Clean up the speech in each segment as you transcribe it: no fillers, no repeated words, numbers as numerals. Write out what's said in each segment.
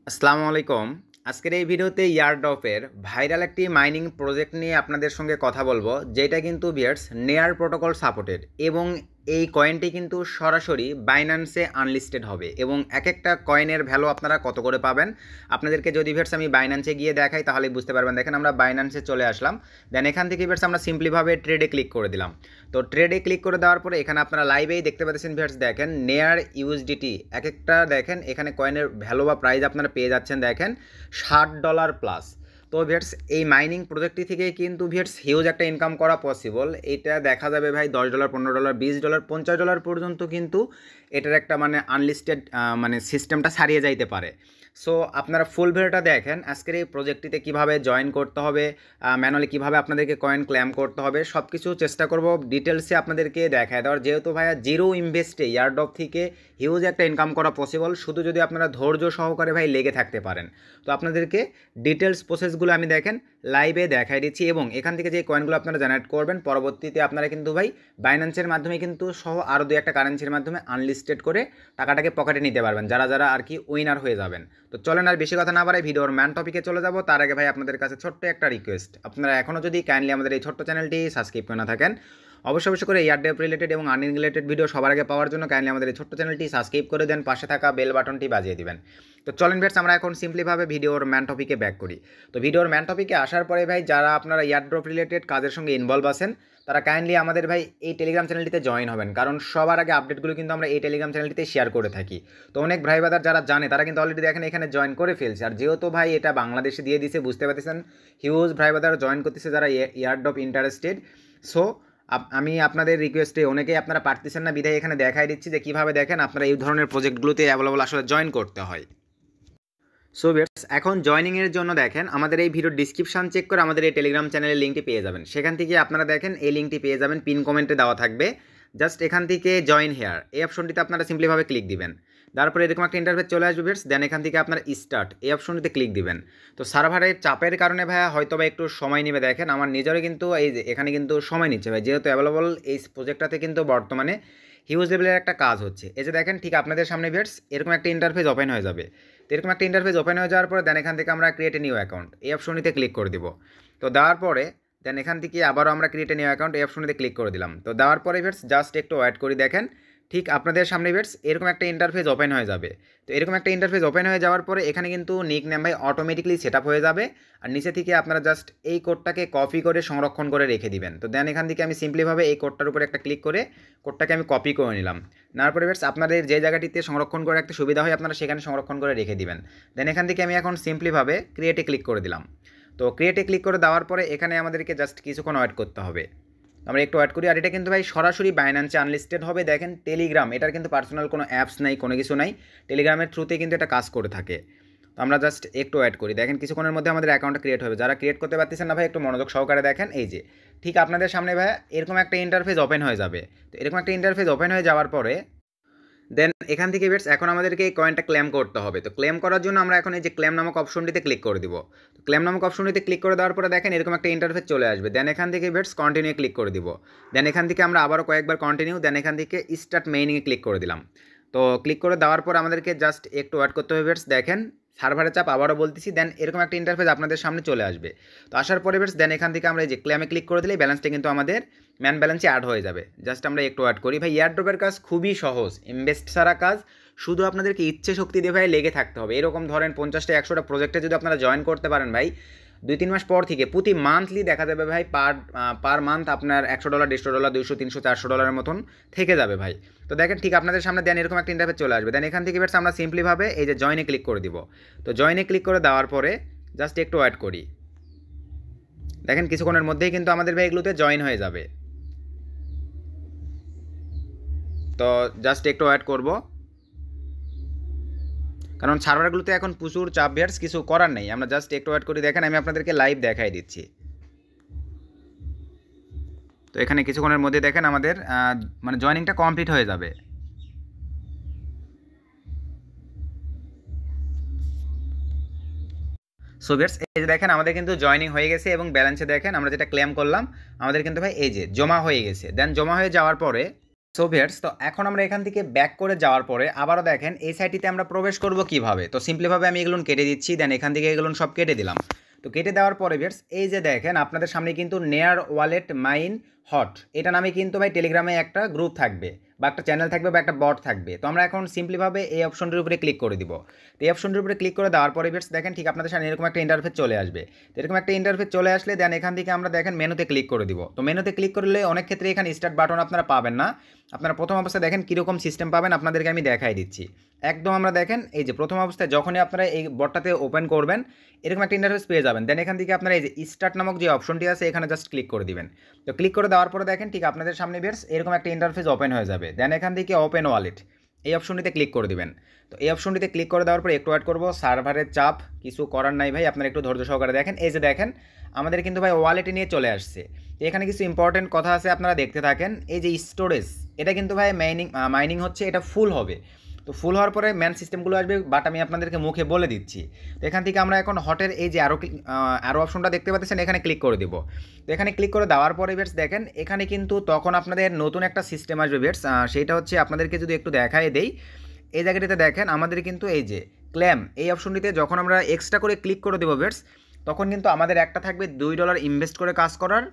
আসসালামু আলাইকুম। আজকের এই ভিডিওতে ইয়ারড্রপের ভাইরাল একটি মাইনিং প্রজেক্ট নিয়ে আপনাদের সঙ্গে কথা বলবো, যেটা কিন্তু ভিউয়ার্স নেয়ার প্রোটোকল সাপোর্টেড এবং এই কয়েনটি কিন্তু সরাসরি বাইন্যান্সে আনলিস্টেড হবে এবং এক একটা কয়েনের ভ্যালু আপনারা কত করে পাবেন আপনাদেরকে যদি ভিউয়ার্স আমি বাইন্যান্সে গিয়ে দেখাই তাহলে বুঝতে পারবেন। দেখেন আমরা বাইন্যান্সে চলে আসলাম, দেন এখান থেকে ভিউয়ার্স আমরা সিম্পলিভাবে ট্রেডে ক্লিক করে দিলাম। তো ট্রেডে ক্লিক করে দেওয়ার পরে এখানে আপনারা লাইভেই দেখতে পাচ্ছেন ভিউয়ার্স, দেখেন নেয়ার ইউএসডিটি এক একটা দেখেন এখানে কয়েনের ভ্যালু বা প্রাইস আপনারা পেয়ে যাচ্ছেন দেখেন $60 প্লাস। তো ভিউয়ার্স এই মাইনিং প্রজেক্টটি থেকে কিন্তু ভিউয়ার্স হিউজ একটা ইনকাম করা পসিবল। এটা দেখা যাবে ভাই $10, $15, $20, $50 পর্যন্ত কিন্তু এটার একটা মানে আনলিস্টেড মানে সিস্টেমটা ছাড়িয়ে যাইতে পারে। সো আপনারা ফুল ভিডিওটা দেখেন, আজকের এই প্রজেক্টটিতে কীভাবে জয়েন করতে হবে, ম্যানুয়ালি কীভাবে আপনাদেরকে কয়েন ক্লেম করতে হবে সব কিছু চেষ্টা করব ডিটেলসে আপনাদেরকে দেখায় দেওয়ার। যেহেতু ভাইয়া জিরো ইনভেস্টে ইয়ারড্রপ থেকে হিউজ একটা ইনকাম করা পসিবল, শুধু যদি আপনারা ধৈর্য সহকারে ভাই লেগে থাকতে পারেন। তো আপনাদেরকে ডিটেলস প্রসেসগুলো আমি দেখেন লাইভে দেখাই দিচ্ছি এবং এখান থেকে যে কয়েনগুলো আপনারা জেনারেট করবেন পরবর্তীতে আপনারা কিন্তু ভাই বাইন্যান্সের মাধ্যমে কিন্তু সহ আরও দু একটা কারেন্সির মাধ্যমে আনলিস্টেড করে টাকাটাকে পকেটে নিতে পারবেন, যারা যারা আর কি উইনার হয়ে যাবেন। তো চলেন আর বেশি কথা না বাড়াই ভিডিওর ম্যান টপিকে চলে যাব। তার আগে ভাই আপনাদের কাছে ছোট্ট একটা রিকোয়েস্ট, আপনারা এখনও যদি কাইন্ডলি আমাদের এই ছোট্ট চ্যানেলটি সাবস্ক্রাইব করে না থাকেন, অবশ্যই করে ইয়ারড্রপ রিলেটেড এবং আর্নিং রিলেটেড ভিডিও সবার আগে পাওয়ার জন্য কাইন্ডলি আমাদের এই ছোট্ট চ্যানেলটি সাবস্ক্রাইব করে দেন, পাশে থাকা বেল বাটনটি বাজিয়ে দিবেন। তো চলেন ভিউয়ার্স আমরা এখন সিম্পলিভাবে ভিডিওর ম্যান টপিকে ব্যাক করি। তো ভিডিওর ম্যান টপিকে আসার পরে ভাই যারা আপনারা ইয়ারড্রপ রিলেটেড কাজের সঙ্গে ইনভলভ আছেন তারা কাইন্ডলি আমাদের ভাই এই টেলিগ্রাম চ্যানেলটিতে জয়েন হবেন, কারণ সবার আগে আপডেটগুলো কিন্তু আমরা এই টেলিগ্রাম চ্যানেলটিতে শেয়ার করে থাকি। তো অনেক ভাই বাদার যারা জানে তারা কিন্তু অলরেডি দেখেন এখানে জয়েন করে ফেলছে, আর যেহেতু ভাই এটা বাংলাদেশে দিয়ে দিছে বুঝতে পারতেছেন হিউজ ভাই বাদার জয়েন করতেছে যারা ইয়ারড্রপ ইন্টারেস্টেড। সো আমি আপনাদের রিকোয়েস্টে অনেকেই আপনারা পারতেছেন না বিধায় এখানে দেখাই দিচ্ছি যে কীভাবে দেখেন আপনারা এই ধরনের প্রজেক্টগুলোতে অ্যাভেলেবল আসলে জয়েন করতে হয়। সো ভিউয়ার্স এখন জয়েনিংয়ের জন্য দেখেন আমাদের এই ভিডিওর ডিসক্রিপশন চেক করে আমাদের এই টেলিগ্রাম চ্যানেলের লিঙ্কটি পেয়ে যাবেন। সেখান থেকে আপনারা দেখেন এই লিঙ্কটি পেয়ে যাবেন, পিন কমেন্টে দেওয়া থাকবে। জাস্ট এখান থেকে জয়েন হেয়ার এই অপশনটিতে আপনারা সিম্পলিভাবে ক্লিক দিবেন। তারপরে এরকম একটা ইন্টারফেস চলে আসবে ভিউয়ার্স, দেন এখান থেকে আপনারা স্টার্ট এই অপশনটিতে ক্লিক দিবেন। তো সার্ভারের চাপের কারণে ভাইয়া হয়তো বা একটু সময় নেবে, দেখেন আমার নিজেরও কিন্তু এই যে এখানে কিন্তু সময় নিচ্ছে ভাই, যেহেতু অ্যাভেলেবল এই প্রজেক্টটাতে কিন্তু বর্তমানে হিউজ লেভেলের একটা কাজ হচ্ছে। এই যে দেখেন ঠিক আপনাদের সামনে ভিউয়ার্স এরকম একটা ইন্টারফেস ওপেন হয়ে যাবে। তো এরকম একটা ইন্টারফেস ওপেন হয়ে যাওয়ার পরে দেন এখান থেকে আমরা ক্রিয়েট এ নিউ অ্যাকাউন্ট এই অপশনটিতে ক্লিক করে দিব। তো দেওয়ার পরে দেন এখান থেকে আবারও আমরা ক্রিয়েট এ নিউ অ্যাকাউন্ট এই অপশনটিতে ক্লিক করে দিলাম। তো দেওয়ার পরে ভিউয়ার্স জাস্ট একটু ওয়েট করি, দেখেন ঠিক আপনাদের সামনে ভিউয়ার্স এরকম একটা ইন্টারফেস ওপেন হয়ে যাবে। তো এরকম একটা ইন্টারফেস ওপেন হয়ে যাওয়ার পরে এখানে কিন্তু নিক নেম ভাই অটোমেটিকলি সেট আপ হয়ে যাবে, আর নিচে থেকে আপনারা জাস্ট এই কোডটাকে কপি করে সংরক্ষণ করে রেখে দিবেন। তো দেন এখান থেকে আমি সিম্পলিভাবে এই কোডটার উপরে একটা ক্লিক করে কোডটাকে আমি কপি করে নিলাম। নেওয়ার পরে ভিউয়ার্স আপনাদের যে জায়গাটিতে সংরক্ষণ করে রাখতে সুবিধা হয় আপনারা সেখানে সংরক্ষণ করে রেখে দিবেন। দেন এখান থেকে আমি এখন সিম্পলিভাবে ক্রিয়েটে ক্লিক করে দিলাম। তো ক্রিয়েটে ক্লিক করে দেওয়ার পরে এখানে আমাদেরকে জাস্ট কিছুক্ষণ ওয়েট করতে হবে। আমরা একটু ওয়েট করি, আর এটা কিন্তু ভাই সরাসরি বাইন্যান্সে আনলিস্টেড হবে। দেখেন টেলিগ্রাম, এটার কিন্তু পার্সোনাল কোনো অ্যাপস নাই, কোনো কিছু নাই, টেলিগ্রামের থ্রুতে কিন্তু এটা কাজ করে থাকে। তো আমরা জাস্ট একটু ওয়েট করি, দেখেন কিছুক্ষণের মধ্যে আমাদের অ্যাকাউন্টটা ক্রিয়েট হবে। যারা ক্রিয়েট করতে পারতেছেন না ভাই একটু মনোযোগ সহকারে দেখেন, এই যে ঠিক আপনাদের সামনে ভাই এরকম একটা ইন্টারফেস ওপেন হয়ে যাবে। তো এরকম একটা ইন্টারফেস ওপেন হয়ে যাওয়ার পরে দেন এখান থেকে ভিউয়ার্স এখন আমাদেরকে এই কয়েনটা ক্লেম করতে হবে। তো ক্লেম করার জন্য আমরা এখন এই যে ক্লেম নামক অপশনটিতে ক্লিক করে দিব। তো ক্লেম নামক অপশনটিতে ক্লিক করে দেওয়ার পরে দেখেন এরকম একটা ইন্টারফেস চলে আসবে। দেন এখান থেকে ভিউয়ার্স কন্টিনিউ ক্লিক করে দিব। দেন এখান থেকে আমরা আবারও কয়েকবার কন্টিনিউ, দেন এখান থেকে স্টার্ট মেইনিংয়ে ক্লিক করে দিলাম। তো ক্লিক করে দেওয়ার পর আমাদেরকে জাস্ট একটু ওয়েট করতে হবে ভিউয়ার্স, দেখেন সার্ভারের চাপ আবারও বলতেছি। দেন এরকম একটা ইন্টারফেস আপনাদের সামনে চলে আসবে। তো আসার পরে ভিউয়ার্স দেন এখান থেকে আমরা এই যে ক্লেমে ক্লিক করে দিলে ব্যালেন্সটা কিন্তু আমাদের ম্যান ব্যালেন্সে অ্যাড হয়ে যাবে। জাস্ট আমরা একটু অ্যাড করি ভাই, এয়ারড্রপের কাজ খুবই সহজ, ইনভেস্ট ছাড়া কাজ, শুধু আপনাদেরকে ইচ্ছে শক্তি দিয়ে ভাই লেগে থাকতে হবে। এরকম ধরেন 50টা 100টা প্রজেক্টে যদি আপনারা জয়েন করতে পারেন ভাই 2-3 মাস পর থেকে প্রতি মান্থলি দেখা যাবে ভাই পার মান্থ আপনার $100, $150, $200, $300, $400 মতন থেকে যাবে ভাই। তো দেখেন ঠিক আপনাদের সামনে দেন এরকম একটা ইন্টারফেস চলে আসবে। দেন এখান থেকে বেশ আমরা সিম্পলিভাবে এই যে জয়েনে ক্লিক করে দিব। তো জয়েনে ক্লিক করে দেওয়ার পরে জাস্ট একটু ওয়েট করি, দেখেন কিছুক্ষণের মধ্যেই কিন্তু আমাদের ভাই এগুলোতে জয়েন হয়ে যাবে। তো জাস্ট একটু ওয়েট করব, কারণ সার্ভারগুলোতে এখন প্রচুর চাপ ভিউয়ার্স, কিছু করার নেই। আমরা জাস্ট একটু ওয়েট করি, দেখেন আমি আপনাদেরকে লাইভ দেখাই দিচ্ছি। তো এখানে কিছুক্ষণের মধ্যে দেখেন আমাদের মানে জয়েনিংটা কমপ্লিট হয়ে যাবে। সো ভিউয়ার্স এই যে দেখেন আমাদের কিন্তু জয়েনিং হয়ে গেছে এবং ব্যালেন্সে দেখেন আমরা যেটা ক্লেম করলাম আমাদের কিন্তু ভাই এই যে জমা হয়ে গেছে। দেন জমা হয়ে যাওয়ার পরে সো ভিউয়ার্স, তো এখন আমরা এখান থেকে ব্যাক করে যাওয়ার পরে আবারও দেখেন এই সাইটটিতে আমরা প্রবেশ করব কিভাবে। তো সিম্পলিভাবে আমি এগুলো কেটে দিচ্ছি, দেন এখান থেকে এগুলো সব কেটে দিলাম। তো কেটে দেওয়ার পরে ভিউয়ার্স, এই যে দেখেন আপনাদের সামনে কিন্তু নেয়ার ওয়ালেট মাইন হট এটা নামে কিন্তু ভাই টেলিগ্রামে একটা গ্রুপ থাকবে বা একটা চ্যানেল থাকবে বা একটা বট থাকবে। তো আমরা এখন সিম্পলিভাবে এই অপশনটির উপরে ক্লিক করে দিব। তো এই অপশনটির উপরে ক্লিক করে দেওয়ার পরে ভিউয়ার্স দেখেন ঠিক আপনাদের সামনে এরকম একটা ইন্টারফেস চলে আসবে। তো এরকম একটা ইন্টারফেস চলে আসলে দেন এখান থেকে আমরা দেখেন মেনুতে ক্লিক করে দিব। তো মেনুতে ক্লিক করলে অনেক ক্ষেত্রে এখানে স্টার্ট বাটন আপনারা পাবেন না। আপনারা প্রথম অবস্থায় দেখেন কীরকম সিস্টেম পাবেন আপনাদেরকে আমি দেখাই দিচ্ছি। একদম আমরা দেখেন এই যে প্রথম অবস্থায় যখনই আপনারা এই বটটাতে ওপেন করবেন এরকম একটা ইন্টারফেস পেয়ে যাবেন। দেন এখান থেকে আপনারা এই যে স্টার্ট নামক যে অপশনটি আছে এখানে জাস্ট ক্লিক করে দিবেন। তো ক্লিক করে দেওয়ার পরে দেখেন ঠিক আপনাদের সামনে ভিউয়ার্স এরকম একটা ইন্টারফেস ওপেন হয়ে যাবে। দেন এখান থেকে ওপেন ওয়ালেট এই অপশনটিতে ক্লিক করে দিবেন। তো এই অপশনটিতে ক্লিক করে দেওয়ার পর একটু ওয়েট করবো, সার্ভারের চাপ, কিছু করার নাই ভাই, আপনারা একটু ধৈর্য সহকারে দেখেন। এই যে দেখেন আমাদের কিন্তু ভাই ওয়ালেটে নিয়ে চলে আসছে। এখানে কিছু ইম্পর্টেন্ট কথা আছে আপনারা দেখতে থাকেন। এই যে স্টোরেজ এটা কিন্তু ভাই মাইনিং হচ্ছে, এটা ফুল হবে। তো ফুল হওয়ার পরে ম্যান সিস্টেমগুলো আসবে, বাট আমি আপনাদেরকে মুখে বলে দিচ্ছি। তো এখান থেকে আমরা এখন হটের এই যে আরও অপশনটা দেখতে পাচ্ছেন এখানে ক্লিক করে দিব। তো এখানে ক্লিক করে দেওয়ার পরে বেটস দেখেন এখানে কিন্তু তখন আপনাদের নতুন একটা সিস্টেম আসবে বেটস, সেইটা হচ্ছে আপনাদেরকে যদি একটু দেখায় দেই। এই জায়গাটিতে দেখেন আমাদের কিন্তু এই যে ক্লেম এই অপশনটিতে যখন আমরা এক্সট্রা করে ক্লিক করে দেবো বেটস তখন কিন্তু আমাদের একটা থাকবে $2 ইনভেস্ট করে কাজ করার,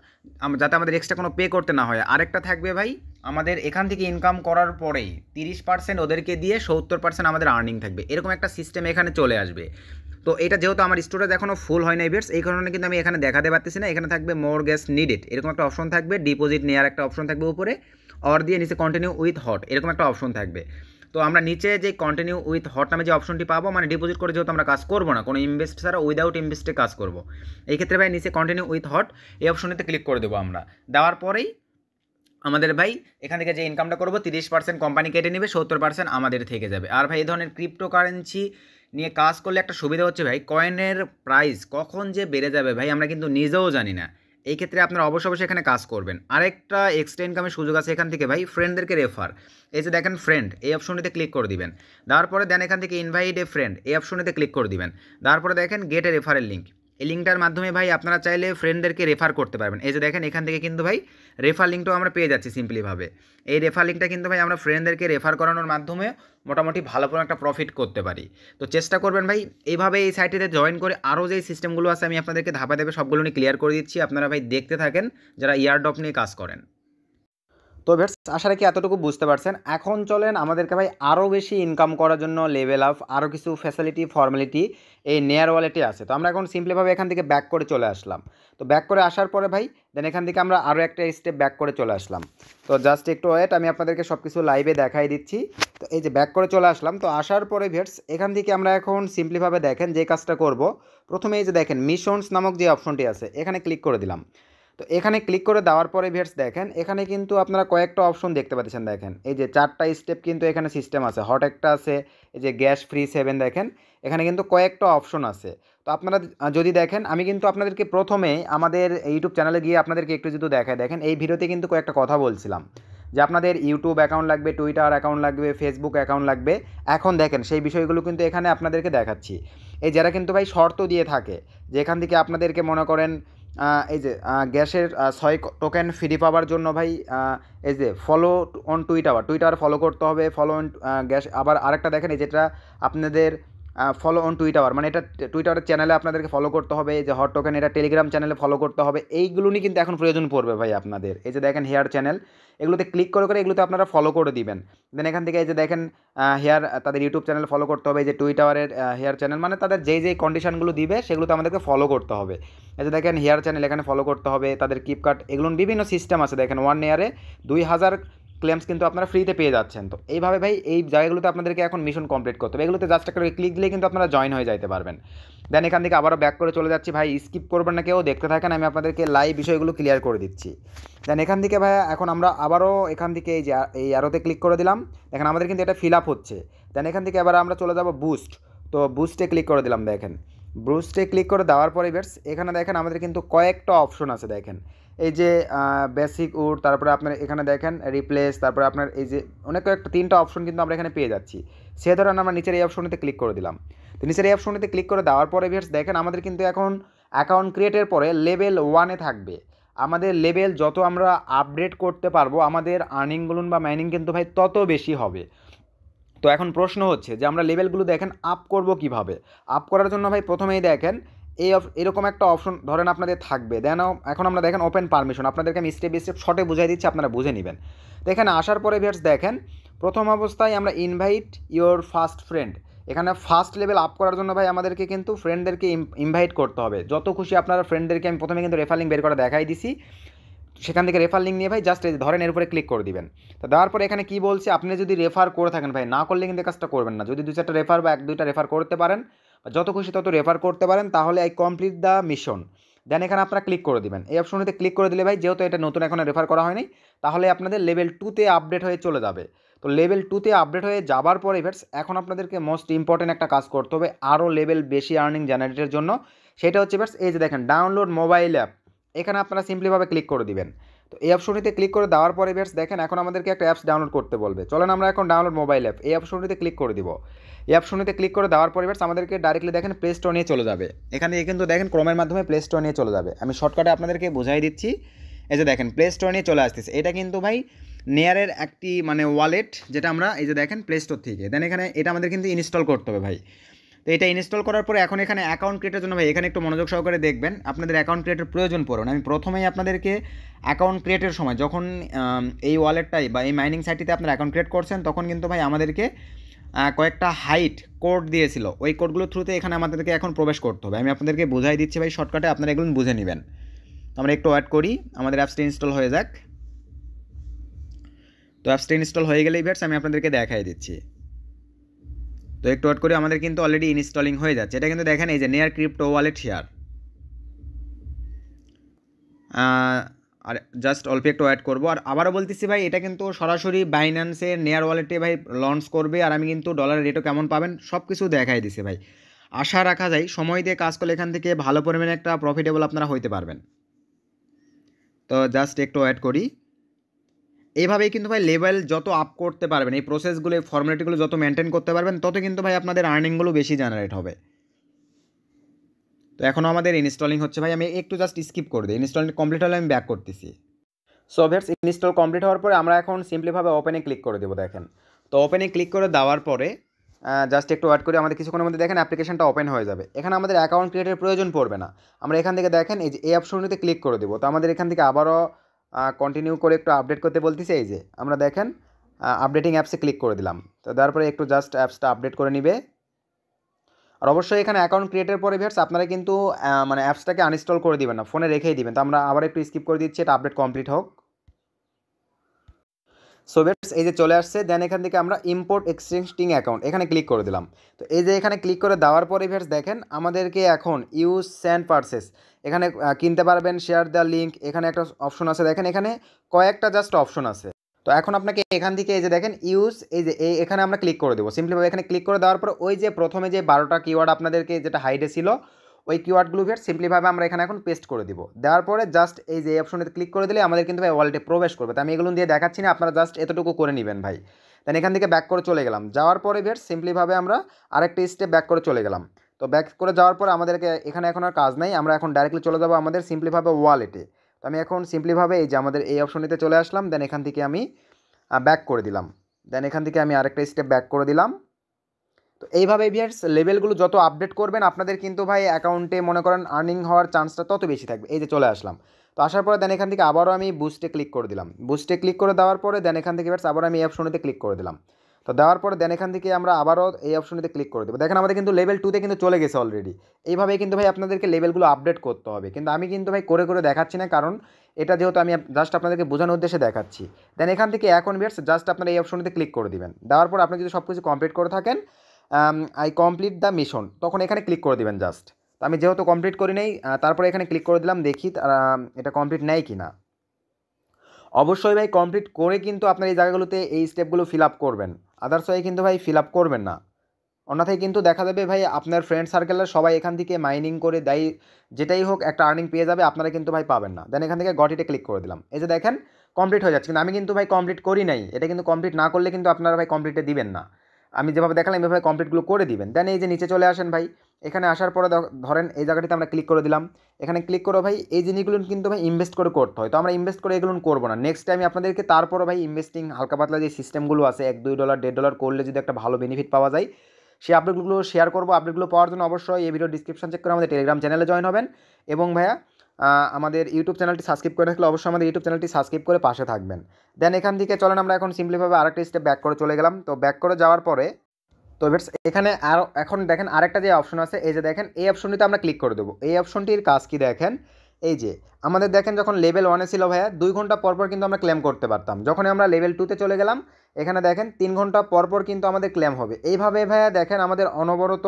যাতে আমাদের এক্সট্রা কোনো পে করতে না হয়। আরেকটা থাকবে ভাই আমাদের এখান থেকে ইনকাম করার পরেই 30% ওদেরকে দিয়ে 70% আমাদের আর্নিং থাকবে, এরকম একটা সিস্টেম এখানে চলে আসবে। তো এটা যেহেতু আমার স্টোরেজ এখনও ফুল হয় না বেটস, এই কারণে কিন্তু আমি এখানে দেখাতে পারতেছি না। এখানে থাকবে মোর গ্যাস নিডেড এরকম একটা অপশন থাকবে, ডিপোজিট নেওয়ার একটা অপশন থাকবে উপরে, অর দিয়ে নিচে কন্টিনিউ উইথ হট এরকম একটা অপশন থাকবে। তো আমরা নিচে যে কন্টিনিউ উইথ হট নামে যে অপশনটি পাবো, মানে ডিপোজিট করে যেহেতু আমরা কাজ করবো না, কোনো ইনভেস্ট ছাড়া উইদাউট ইনভেস্টে কাজ করবো, এই ক্ষেত্রে ভাই নিচে কন্টিনিউ উইথ হট এই অপশনটিতে ক্লিক করে দেবো আমরা। দেওয়ার পরেই আমাদের ভাই এখান থেকে যে ইনকামটা করবো 30% কোম্পানি কেটে নেবে, 70% আমাদের থেকে যাবে। আর ভাই এই ধরনের ক্রিপ্টোকারেন্সি নিয়ে কাজ করলে একটা সুবিধা হচ্ছে ভাই কয়েনের প্রাইস কখন যে বেড়ে যাবে ভাই আমরা কিন্তু নিজেও জানি না। এই ক্ষেত্রে আপনারা অবশ্যই এখানে কাজ করবেন। আরেকটা এক্সট্রা ইনকামের সুযোগ আছে এখান থেকে ভাই, ফ্রেন্ডদেরকে রেফার। এই যে দেখেন ফ্রেন্ড এই অপশনটিতে ক্লিক করে দিবেন। দেওয়ার পরে দেন এখান থেকে ইনভাইট এ ফ্রেন্ড এই অপশনটিতে ক্লিক করে দিবেন। দেওয়ার পরে দেখেন গেট এ রেফারেল লিঙ্ক, এই লিঙ্কটার মাধ্যমে ভাই আপনারা চাইলে ফ্রেন্ডদেরকে রেফার করতে পারবেন। এই যে দেখেন এখান থেকে কিন্তু ভাই রেফার লিঙ্কটাও আমরা পেয়ে যাচ্ছি সিম্পলিভাবে। এই রেফার লিঙ্কটা কিন্তু ভাই আমরা ফ্রেন্ডদেরকে রেফার করানোর মাধ্যমে মোটামুটি ভালো কোনো একটা প্রফিট করতে পারি। তো চেষ্টা করবেন ভাই এইভাবে এই সাইটটিতে জয়েন করে আরও যে সিস্টেমগুলো আছে আমি আপনাদেরকে ধাপে ধাপে সবগুলো নিয়ে ক্লিয়ার করে দিচ্ছি, আপনারা ভাই দেখতে থাকেন যারা ইয়ারড্রপ নিয়ে কাজ করেন। তো ভিউয়ার্স আশা রাখি এতটুকু বুঝতে পারছেন। এখন চলেন আমাদেরকে ভাই আরও বেশি ইনকাম করার জন্য লেভেল আপ আরও কিছু ফ্যাসিলিটি ফর্মালিটি এই নেয়ার ওয়ালেটে আছে। তো আমরা এখন সিম্পলিভাবে এখান থেকে ব্যাক করে চলে আসলাম। তো ব্যাক করে আসার পরে ভাই দেন এখান থেকে আমরা আরও একটা স্টেপ ব্যাক করে চলে আসলাম। তো জাস্ট একটু ওয়েট, আমি আপনাদেরকে সব কিছু লাইভে দেখাই দিচ্ছি। তো এই যে ব্যাক করে চলে আসলাম। তো আসার পরে ভিউয়ার্স এখান থেকে আমরা এখন সিম্পলিভাবে দেখেন যে কাজটা করব, প্রথমে এই যে দেখেন মিশনস নামক যে অপশনটি আছে এখানে ক্লিক করে দিলাম। তো এখানে ক্লিক করে দেওয়ার পরে ভিউয়ার্স দেখেন এখানে কিন্তু আপনারা কয়েকটা অপশন দেখতে পাচ্ছেন। দেখেন এই যে 4টা স্টেপ কিন্তু এখানে সিস্টেম আছে, হট একটা আছে, এই যে গ্যাস ফ্রি 7 দেখেন এখানে কিন্তু কয়েকটা অপশন আছে। তো আপনারা যদি দেখেন আমি কিন্তু আপনাদেরকে প্রথমে আমাদের ইউটিউব চ্যানেলে গিয়ে আপনাদেরকে একটু যদি দেখায়, দেখেন এই ভিডিওতে কিন্তু কয়েকটা কথা বলছিলাম যে আপনাদের ইউটিউব অ্যাকাউন্ট লাগবে, টুইটার অ্যাকাউন্ট লাগবে, ফেসবুক অ্যাকাউন্ট লাগবে। এখন দেখেন সেই বিষয়গুলো কিন্তু এখানে আপনাদেরকে দেখাচ্ছি। এই যারা কিন্তু ভাই শর্ত দিয়ে থাকে যে এখান থেকে আপনাদেরকে মনে করেন এই যে গ্যাসের 6 টোকেন ফ্রি পাওয়ার জন্য ভাই এই যে ফলো অন টুইটার ফলো করতে হবে, ফলো অন গ্যাস। আবার আরেকটা দেখেন এই যেটা আপনাদের ফলো অন টুইটার, মানে এটা টুইটারের চ্যানেলে আপনাদেরকে ফলো করতে হবে। এই যে হট টোকেন এটা টেলিগ্রাম চ্যানেলে ফলো করতে হবে। এইগুলো নিয়ে কিন্তু এখন প্রয়োজন পড়বে ভাই আপনাদের। এই যে দেখেন হেয়ার চ্যানেল এগুলোতে ক্লিক করে এগুলোতে আপনারা ফলো করে দিবেন। দেন এখান থেকে এই যে দেখেন হেয়ার তাদের ইউটিউব চ্যানেল ফলো করতে হবে। এই যে টুইটারের হেয়ার চ্যানেল মানে তাদের যেই কন্ডিশনগুলো দিবে সেগুলোতে আমাদেরকে ফলো করতে হবে। এই যে দেখেন হেয়ার চ্যানেল এখানে ফলো করতে হবে, তাদের কিপকাট এগুলো বিভিন্ন সিস্টেম আছে। দেখেন 1 ইয়ারে 2000 ক্লেমস কিন্তু আপনারা ফ্রিতে পেয়ে যাচ্ছেন। তো এইভাবে ভাই এই জায়গাগুলোতে আপনাদেরকে এখন মিশন কমপ্লিট করতে হবে। এগুলোতে জাস্ট একটা ক্লিক দিলেই কিন্তু আপনারা জয়েন হয়ে যাইতে পারবেন। দেন এখান থেকে আবারও ব্যাক করে চলে যাচ্ছি ভাই, স্কিপ করবেন না কেউ, দেখতে থাকেন, আমি আপনাদেরকে লাইভ বিষয়গুলো ক্লিয়ার করে দিচ্ছি। দেন এখান থেকে ভাই এখন আমরা আবারও এখান থেকে এই অ্যারোতে ক্লিক করে দিলাম। দেখেন আমাদের কিন্তু এটা ফিল আপ হচ্ছে। দেন এখান থেকে আবার আমরা চলে যাব বুস্ট। তো বুস্টে ক্লিক করে দিলাম। দেখেন বুস্টে ক্লিক করে দেওয়ার পরে বেটস এখানে দেখেন আমাদের কিন্তু কয়েকটা অপশন আছে। দেখেন এই যে বেসিক উড, তারপরে আপনার এখানে দেখেন রিপ্লেস, তারপরে আপনার এই যে অনেক কয়েকটা 3টা অপশন কিন্তু আমরা এখানে পেয়ে যাচ্ছি। সে ধরেন আমরা নিচের এই অপশনটিতে ক্লিক করে দিলাম। তো নিচের এই অপশনটিতে ক্লিক করে দেওয়ার পরে ভিউয়ার্স দেখেন আমাদের কিন্তু এখন অ্যাকাউন্ট ক্রিয়েটের পরে লেভেল 1-এ থাকবে। আমাদের লেভেল যত আমরা আপডেট করতে পারবো আমাদের আর্নিং বলুন বা মাইনিং কিন্তু ভাই তত বেশি হবে। তো এখন প্রশ্ন হচ্ছে যে আমরা লেভেলগুলো দেখেন আপ করব কিভাবে। আপ করার জন্য ভাই প্রথমেই দেখেন এরকম একটা অপশন ধরেন আপনাদের থাকবে। দেন এখন আমরা দেখেন ওপেন পারমিশন, আপনাদেরকে আমি স্টেপ বাই স্টেপ শর্টে বুঝাই দিচ্ছি, আপনারা বুঝে নেবেন। তো এখানে আসার পরে ভিউয়ার্স দেখেন প্রথম অবস্থায় আমরা ইনভাইট ইওর ফার্স্ট ফ্রেন্ড, এখানে ফার্স্ট লেভেল আপ করার জন্য ভাই আমাদেরকে কিন্তু ফ্রেন্ডদেরকে ইনভাইট করতে হবে। যত খুশি আপনারা ফ্রেন্ডদেরকে, আমি প্রথমে কিন্তু রেফার লিঙ্ক বের করে দেখাই দিছি, সেখান থেকে রেফার লিঙ্ক নিয়ে ভাই জাস্ট ধরেন এর উপরে ক্লিক করে দিবেন। তো দেওয়ার পরে এখানে কী বলছে, আপনি যদি রেফার করে থাকেন ভাই, না করলে কিন্তু কাজটা করবেন না। যদি 2-4টা রেফার বা 1-2টা রেফার করতে পারেন, যত খুশি তত রেফার করতে পারেন, তাহলে আই কমপ্লিট দ্য মিশন। দেন এখানে আপনারা ক্লিক করে দিবেন। এই অপশনটিতে ক্লিক করে দিলে ভাই, যেহেতু এটা নতুন এখন রেফার করা হয়নি, তাহলে আপনাদের লেভেল 2তে আপডেট হয়ে চলে যাবে। তো লেভেল 2তে আপডেট হয়ে যাবার পরে ভিউয়ার্স এখন আপনাদেরকে মোস্ট ইম্পর্টেন্ট একটা কাজ করতে হবে আরও লেভেল বেশি আর্নিং জেনারেটের জন্য। সেটা হচ্ছে ভিউয়ার্স এই যে দেখেন ডাউনলোড মোবাইল অ্যাপ, এখানে আপনারা সিম্পলিভাবে ক্লিক করে দিবেন। তো এই অপশনটিতে ক্লিক করে দেওয়ার পরে ভিউয়ার্স দেখেন এখন আমাদেরকে একটা অ্যাপস ডাউনলোড করতে বলবে। চলেন আমরা এখন ডাউনলোড মোবাইল অ্যাপ এই অপশনটিতে ক্লিক করে দিব। এই অপশনটিতে ক্লিক করে দেওয়ার পরে ভিউয়ার্স আমাদেরকে ডাইরেক্টলি দেখেন প্লে স্টোর নিয়ে চলে যাবে। এখানে কিন্তু দেখেন ক্রোমের মাধ্যমে প্লে স্টোর নিয়ে চলে যাবে। আমি শর্টকাটে আপনাদেরকে বোঝাই দিচ্ছি। এই যে দেখেন প্লে স্টোর নিয়ে চলে আসতেছে। এটা কিন্তু ভাই নেয়ারের একটি মানে ওয়ালেট, যেটা আমরা এই যে দেখেন প্লে স্টোর থেকে দেন এখানে এটা আমাদের কিন্তু ইনস্টল করতে হবে ভাই। তো এটা ইনস্টল করার পরে এখন এখানে অ্যাকাউন্ট ক্রিয়েটের জন্য ভাই এখানে একটু মনোযোগ সহকারে দেখবেন, আপনাদের অ্যাকাউন্ট ক্রিয়েটের প্রয়োজন পড়বে না। আমি প্রথমেই আপনাদেরকে অ্যাকাউন্ট ক্রিয়েটের সময় যখন এই ওয়ালেটটাই বা এই মাইনিং সাইটটিতে আপনারা অ্যাকাউন্ট ক্রিয়েট করছেন, তখন কিন্তু ভাই আমাদেরকে কয়েকটা হাইট কোড দিয়েছিল, ওই কোডগুলোর থ্রুতে এখানে আমাদেরকে এখন প্রবেশ করতে হবে। আমি আপনাদেরকে বোঝাই দিচ্ছি ভাই শর্টকাটে, আপনারা এগুলো বুঝে নেবেন। আমরা একটু ওয়েট করি, আমাদের অ্যাপসটা ইনস্টল হয়ে যাক। তো অ্যাপসটা ইনস্টল হয়ে গেলেই ভিউয়ার্স আমি আপনাদেরকে দেখাই দিচ্ছি। তো একটু ওয়েট করে, আমাদের কিন্তু অলরেডি ইনস্টলিং হয়ে যাচ্ছে। এটা কিন্তু দেখেন এই যে নেয়ার ক্রিপ্টো ওয়ালেট শেয়ার, আর জাস্ট অল্প একটু ওয়েট করবো। আর আবারও বলতেছি ভাই, এটা কিন্তু সরাসরি বাইন্যান্সের নেয়ার ওয়ালেটে ভাই লঞ্চ করবে। আর আমি কিন্তু ডলারের রেটও কেমন পাবেন সব কিছু দেখাই দিছি ভাই। আশা রাখা যায় সময় দিয়ে কাজ করলে এখান থেকে ভালো পরিমাণে একটা প্রফিটেবল আপনারা হইতে পারবেন। তো জাস্ট একটু ওয়েট করি। এইভাবেই কিন্তু ভাই লেভেল যত আপ করতে পারবেন, এই প্রসেসগুলো এই ফর্মালিটিগুলো যত মেনটেন করতে পারবেন, তত কিন্তু ভাই আপনাদের আর্নিংগুলো বেশি জেনারেট হবে। তো এখনও আমাদের ইনস্টলিং হচ্ছে ভাই, আমি একটু জাস্ট স্কিপ করে দিই। ইনস্টলিং কমপ্লিট হলে আমি ব্যাক করতেছি। সো ভিউয়ার্স ইনস্টল কমপ্লিট হওয়ার পরে আমরা এখন সিম্পলিভাবে ওপেনে ক্লিক করে দেবো। দেখেন তো ওপেনে ক্লিক করে দেওয়ার পরে জাস্ট একটু ওয়েট করি, আমাদের কিছুক্ষণের মধ্যে দেখেন অ্যাপ্লিকেশনটা ওপেন হয়ে যাবে। এখানে আমাদের অ্যাকাউন্ট ক্রিয়েটের প্রয়োজন পড়বে না। আমরা এখান থেকে দেখেন এই যে এই অপশনটিতে ক্লিক করে দেবো। তো আমাদের এখান থেকে আবারও কন্টিনিউ করে একটু আপডেট করতে বলতেছে। এই যে আমরা দেখেন আপডেটিং অ্যাপসে ক্লিক করে দিলাম। তো তারপরে একটু জাস্ট অ্যাপসটা আপডেট করে নিবে। আর অবশ্যই এখানে অ্যাকাউন্ট ক্রিয়েটের পরে ভিউয়ার্স আপনারা কিন্তু মানে অ্যাপসটাকে আনইনস্টল করে দিবেন না, ফোনে রেখেই দিবেন। তো আমরা আবার একটু স্কিপ করে দিচ্ছি, এটা আপডেট কমপ্লিট হোক। সো ভিউয়ার্স এই যে চলে আসছে। দেন এখান থেকে আমরা ইম্পোর্ট এক্সিস্টিং অ্যাকাউন্ট এখানে ক্লিক করে দিলাম। তো এই যে এখানে ক্লিক করে দেওয়ার পরে ভিউয়ার্স দেখেন আমাদেরকে এখন ইউজ সেন্ড পারচেস, এখানে কিনতে পারবেন, শেয়ার দ্য লিঙ্ক, এখানে একটা অপশন আছে। দেখেন এখানে কয়েকটা জাস্ট অপশন আছে। তো এখন আপনাকে এখান থেকে এই যে দেখেন ইউজ, এই যে এখানে আমরা ক্লিক করে দেবো সিম্পলিভাবে। এখানে ক্লিক করে দেওয়ার পর ওই যে প্রথমে যে 12টা কিওয়ার্ড আপনাদেরকে যেটা হাইডে ছিল, ওই কিওয়ার্ডগুলো ভিউয়ার্স সিম্পলিভাবে আমরা এখানে এখন পেস্ট করে দিব। দেওয়ার পরে জাস্ট এই যে অপশনটাতে ক্লিক করে দিলে আমাদের কিন্তু ভাই ওয়ালেটে প্রবেশ করবে। তো আমি এগুলো দিয়ে দেখাচ্ছি না, আপনারা জাস্ট এতটুকু করে নেবেন ভাই। দেন এখান থেকে ব্যাক করে চলে গেলাম। যাওয়ার পরে ভিউয়ার্স সিম্পলিভাবে আমরা আরেকটা স্টেপ ব্যাক করে চলে গেলাম। তো ব্যাক করে যাওয়ার পর আমাদেরকে এখানে এখন আর কাজ নাই, আমরা এখন ডাইরেক্টলি চলে যাবো আমাদের সিম্পলিভাবে ওয়ালেটে। তো আমি এখন সিম্পলিভাবে এই যে আমাদের এই অপশনটিতে চলে আসলাম। দেন এখান থেকে আমি ব্যাক করে দিলাম। দেন এখান থেকে আমি আরেকটা স্টেপ ব্যাক করে দিলাম। তো এইভাবে ভিউয়ার্স লেভেলগুলো যত আপডেট করবেন আপনাদের কিন্তু ভাই অ্যাকাউন্টে মনে করেন আর্নিং হওয়ার চান্সটা তত বেশি থাকবে। এই যে চলে আসলাম। তো আসার পরে দেন এখান থেকে আবারও আমি বুস্টে ক্লিক করে দিলাম। বুস্টে ক্লিক করে দেওয়ার পরে দেন এখান থেকে ভিউয়ার্স আবার আমি এই অপশনটিতে ক্লিক করে দিলাম। তো দেওয়ার পরে দেন এখান থেকে আমরা আবারও এই অপশনটিতে ক্লিক করে দেবো। দেখেন আমাদের কিন্তু লেভেল 2তে কিন্তু চলে গেছে অলরেডি। এইভাবেই কিন্তু ভাই আপনাদেরকে লেভেলগুলো আপডেট করতে হবে। কিন্তু আমি কিন্তু ভাই করে করে দেখাচ্ছি না, কারণ এটা যেহেতু আমি জাস্ট আপনাদেরকে বোঝানোর উদ্দেশ্যে দেখাচ্ছি। দেন এখান থেকে এখন ভিউয়ার্স জাস্ট আপনারা এই অপশনটিতে ক্লিক করে দিবেন। দেওয়ার পর আপনি যদি সব কিছু কমপ্লিট করে থাকেন আই কমপ্লিট দ্য মিশন, তখন এখানে ক্লিক করে দেবেন জাস্ট। তো আমি যেহেতু কমপ্লিট করি নাই, তারপরে এখানে ক্লিক করে দিলাম, দেখি এটা কমপ্লিট নেয় কি না। অবশ্যই ভাই কমপ্লিট করে কিন্তু আপনার এই জায়গাগুলোতে এই স্টেপগুলো ফিল আপ করবেন, আদার্স ওয়াই কিন্তু ভাই ফিল আপ করবেন না। অন্যথায় কিন্তু দেখা যাবে ভাই আপনার ফ্রেন্ড সার্কেলের সবাই এখান থেকে মাইনিং করে দেয়, যেটাই হোক একটা আর্নিং পেয়ে যাবে, আপনারা কিন্তু ভাই পাবেন না। দেন এখান থেকে গট ইটে ক্লিক করে দিলাম। এই যে দেখেন কমপ্লিট হয়ে যাচ্ছে, কিন্তু আমি কিন্তু ভাই কমপ্লিট করি নাই। এটা কিন্তু কমপ্লিট না করলে কিন্তু আপনারা ভাই কমপ্লিটে দিবেন না। আমি যেভাবে দেখালাম এইভাবে কমপ্লিটগুলো করে দিবেন। দেন এই যে নিচে চলে আসেন ভাই, এখানে আসার পরে ধরেন এই জায়গাটিতে আমরা ক্লিক করে দিলাম। এখানে ক্লিক করে ভাই এই জিনিসগুলো কিন্তু ভাই ইনভেস্ট করে করতে হয়, তো আমরা ইনভেস্ট করে এগুলো করবো না। নেক্সট টাইম আপনাদেরকে তারপরে ভাই ইনভেস্টিং হালকা পাতলা যে সিস্টেমগুলো আছে $1-2 $1.5 করলে যদি একটা ভালো বেনিফিট পাওয়া যায়, সেই আপডেটগুলো শেয়ার করবো। আপডেটগুলো পাওয়ার জন্য অবশ্যই এই ভিডিও ডিসক্রিপশন চেক করে আমাদের টেলিগ্রাম চ্যানেলে জয়েন হবেন। এবং ভাইয়া আমাদের ইউটিউব চ্যানেলটি সাবস্ক্রাইব করে রাখলে অবশ্যই আমাদের ইউটিউব চ্যানেলটি সাবস্ক্রাইব করে পাশে থাকবেন। দেন এখান থেকে চলেন আমরা এখন সিম্পলিভাবে আরেকটা স্টেপ ব্যাক করে চলে গেলাম। তো ব্যাক করে যাওয়ার পরে তো এবার এখানে আরও এখন দেখেন আরেকটা যে অপশন আছে, এই যে দেখেন এই অপশনটিতে আমরা ক্লিক করে দেবো। এই অপশনটির কাজ কি দেখেন, এই যে আমাদের দেখেন যখন লেভেল 1-এ ছিল ভাইয়া 2 ঘন্টা পরপর কিন্তু আমরা ক্লেম করতে পারতাম। যখন আমরা লেভেল 2-তে চলে গেলাম, এখানে দেখেন 3 ঘন্টা পরপর কিন্তু আমাদের ক্লেম হবে। এইভাবে ভাইয়া দেখেন আমাদের অনবরত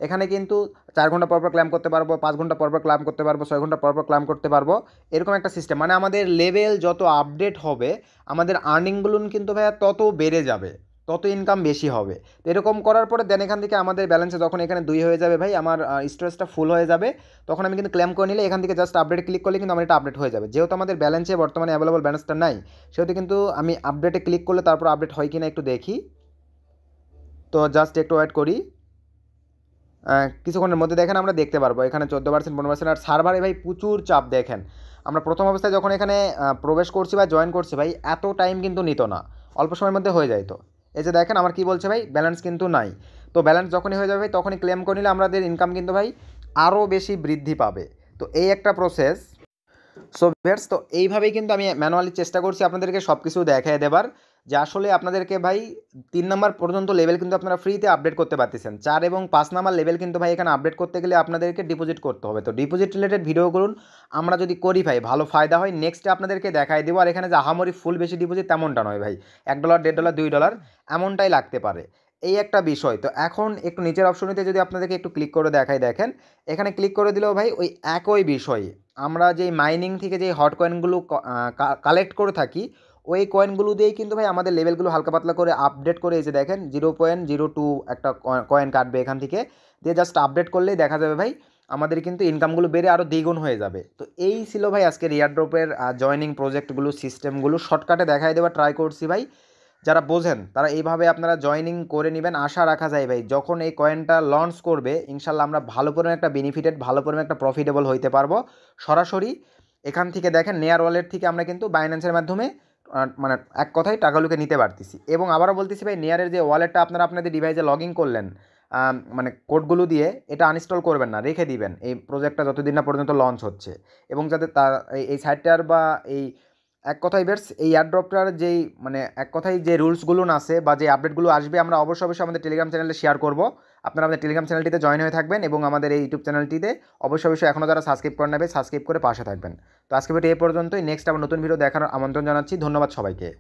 এখানে কিন্তু 4 ঘন্টা পরপর ক্লেম করতে পারবো, 5 ঘন্টা পরপর ক্লেম করতে পারবো, 6 ঘন্টা পরপর ক্লেম করতে পারবো। এরকম একটা সিস্টেম, মানে আমাদের লেভেল যত আপডেট হবে আমাদের আর্নিংগুলো কিন্তু ভাইয়া তত বেড়ে যাবে, তত ইনকাম বেশি হবে। তো এরকম করার পরে দেন এখান থেকে আমাদের ব্যালেন্সে যখন এখানে 2 হয়ে যাবে ভাই, আমার স্টোরেজটা ফুল হয়ে যাবে, তখন আমি কিন্তু ক্লেম করে নিলে এখান থেকে জাস্ট আপডেট ক্লিক করলে কিন্তু আমার এটা আপডেট হয়ে যাবে। যেহেতু আমাদের ব্যালেন্সে বর্তমানে অ্যাভেলেবল ব্যালেন্সটা নাই, সেহেতু কিন্তু আমি আপডেটে ক্লিক করলে তারপর আপডেট হয় কিনা একটু দেখি। তো জাস্ট একটু ওয়েট করি, কিছুক্ষণের মধ্যে দেখেন আমরা দেখতে পারবো এখানে 14%, 15%। আর সার্ভারে ভাই প্রচুর চাপ দেখেন। আমরা প্রথম অবস্থায় যখন এখানে প্রবেশ করছি বা জয়েন করছি ভাই, এত টাইম কিন্তু নিত না, অল্প সময়ের মধ্যে হয়ে যায়। তো এই যে দেখেন আমার কি বলছে ভাই, ব্যালেন্স কিন্তু নাই। তো ব্যালেন্স যখনই হয়ে যাবে ভাই তখনই ক্লেম করে নিলে আমাদের ইনকাম কিন্তু ভাই আরও বেশি বৃদ্ধি পাবে। তো এই একটা প্রসেস। সো ভিউয়ার্স, তো এইভাবেই কিন্তু আমি ম্যানুয়ালি চেষ্টা করছি আপনাদেরকে সব কিছু দেখায় দেবার, যে আসলে আপনাদেরকে ভাই 3 নাম্বার পর্যন্ত লেভেল কিন্তু আপনারা ফ্রিতে আপডেট করতে পারতেছেন। 4 এবং 5 নাম্বার লেভেল কিন্তু ভাই এখানে আপডেট করতে গেলে আপনাদেরকে ডিপোজিট করতে হবে। তো ডিপোজিট রিলেটেড ভিডিওগুলো আমরা যদি করি ভাই ভালো ফায়দা হয়, নেক্সটে আপনাদেরকে দেখাই দেবো। আর এখানে যে আহামরি ফুল বেশি ডিপোজিট তেমনটা নয় ভাই, $1 $1.5 $2 এমনটাই লাগতে পারে। এই একটা বিষয়। তো এখন একটু নিচের অপশনটিতে যদি আপনাদেরকে একটু ক্লিক করে দেখাই, দেখেন এখানে ক্লিক করে দিলেও ভাই ওই একই বিষয়, আমরা যেই মাইনিং থেকে যেই হট কয়েনগুলো কালেক্ট করে থাকি, ওই কয়েনগুলো দিয়েই কিন্তু ভাই আমাদের লেভেলগুলো হালকা পাতলা করে আপডেট করে, এই যে দেখেন 0.02 একটা কয়েন কাটবে এখান থেকে, দিয়ে জাস্ট আপডেট করলেই দেখা যাবে ভাই আমাদের কিন্তু ইনকামগুলো বেড়ে আরও দ্বিগুণ হয়ে যাবে। তো এই ছিল ভাই আজকের এয়ারড্রপের জয়নিং প্রজেক্টগুলো, সিস্টেমগুলো শর্টকাটে দেখাই দেওয়া ট্রাই করছি ভাই। যারা বোঝেন তারা এইভাবে আপনারা জয়েনিং করে নেবেন। আশা রাখা যায় ভাই যখন এই কয়েনটা লঞ্চ করবে ইনশাল্লাহ আমরা ভালো পরিমাণ একটা বেনিফিটেড, ভালো পরিমাণ একটা প্রফিটেবল হইতে পারবো। সরাসরি এখান থেকে দেখেন নেয়ার ওয়ালেট থেকে আমরা কিন্তু বাইন্যান্সের মাধ্যমে মানে এক কথায় টাকাগুলোকে নিতে পারতেছি। এবং আবারও বলতেছি ভাই, নেয়ারের যে ওয়ালেটটা আপনারা আপনাদের ডিভাইসে লগ ইন করলেন মানে কোডগুলো দিয়ে, এটা আনইনস্টল করবেন না, রেখে দিবেন এই প্রজেক্টটা যতদিন না পর্যন্ত লঞ্চ হচ্ছে। এবং যাতে তার এই সাইটটার বা এই এক কথায় বেশ এই এয়ারড্রপটার যেই মানে এক কথায় যে রুলসগুলো আছে বা যে আপডেটগুলো আসবে আমরা অবশ্যই অবশ্যই আমাদের টেলিগ্রাম চ্যানেলে শেয়ার করব। আপনারা আমাদের টেলিগ্রাম চ্যানেলটিতে জয়েন হয়ে থাকবেন এবং আমাদের এই ইউটিউব চ্যানেলটিতে অবশ্যই অবশ্যই এখনও যারা সাবস্ক্রাইব করে নেবে সাবস্ক্রাইব করে পাশে থাকবেন। তো আজকে ভিডিও এই পর্যন্তই, নেক্সট আবার নতুন ভিডিও দেখার আমন্ত্রণ জানাচ্ছি। ধন্যবাদ সবাইকে।